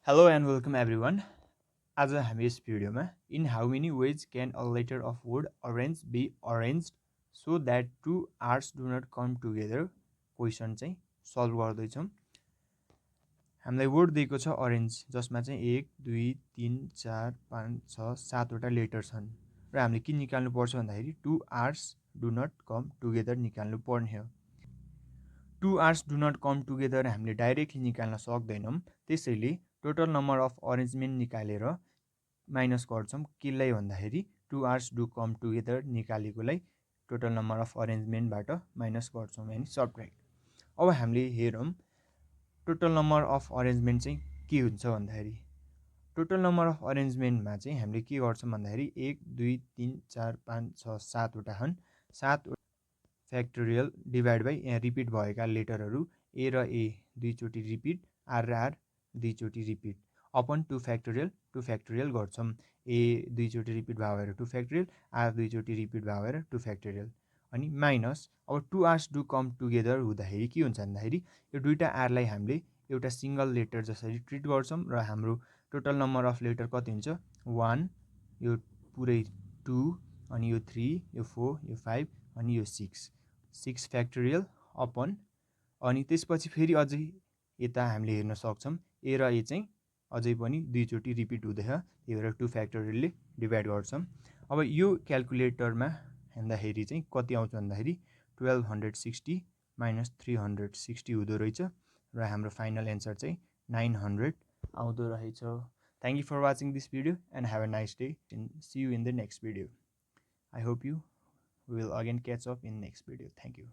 Hello and welcome everyone. आज हामी यस भिडियोमा in how many ways can a letter of word orange be arranged so that two R's do not come together question चाहिँ solve गर्दैछौँ। हामीलाई word दिएको छ arrange जसमा चाहिँ 1 2 3 4 5 6 7वटा लेटर छन् र हामीले के निकाल्नु पर्छ भन्दाखेरि two R's do not come together निकाल्नु पर्ने हो। Two R's do not come together हामीले डाइरेक्टली निकाल्न सक्दैनौँ, त्यसैले टोटल नम्बर अफ अरेन्जमेन्ट निकालेर माइनस गर्छौँ। केलाई भन्दाखेरि two R's do come together निकालेकोलाई टोटल नम्बर अफ अरेन्जमेन्टबाट माइनस गर्छौँ, यानि सबट्र्याक्ट। अब हामीले हेरौँ टोटल नम्बर अफ अरेन्जमेन्ट चाहिँ के हुन्छ भन्दाखेरि टोटल नम्बर अफ अरेन्जमेन्टमा चाहिँ हामीले के गर्छौँ भन्दाखेरि 1 2 3 4 5 6 7वटा छन्। 7 फ्याक्टोरियल डिभाइड बाई यहाँ रिपिट भएका लेटरहरू ए र ए दुईचोटि रिपिट, आर र आर दुईचोटि रिपिट, अपन टु फ्याक्टोरियल गर्छौँ। ए दुईचोटि रिपिट भयो भएर टु फ्याक्टोरियल, आर दुईचोटि रिपिट भयो भएर टु फ्याक्टोरियल, अनि माइनस अब two R's do come together हुँदाखेरि के हुन्छ भन्दाखेरि यो दुईवटा आरलाई हामीले एउटा सिङ्गल लेटर जसरी ट्रिट गर्छौँ र हाम्रो टोटल नम्बर अफ लेटर कति हुन्छ 1, यो पुरै 2, अनि यो 3, यो 4, यो 5, अनि यो 6 फ्याक्टोरियल अपन, अनि त्यसपछि फेरि अझै यता हामीले हेर्न सक्छौँ ए र ए चाहिँ अझै पनि दुईचोटि रिपिट हुँदैछ, त्यही भएर टु फ्याक्टोरियलले डिभाइड गर्छौँ। अब यो क्यालकुलेटरमा हेर्दाखेरि चाहिँ कति आउँछ भन्दाखेरि 1260 माइनस 360 हुँदो रहेछ र हाम्रो फाइनल एन्सर चाहिँ 900 आउँदो रहेछ। Thank you for watching this video and have a nice day and see you in the next video. I hope you will again catch up in next video. Thank you.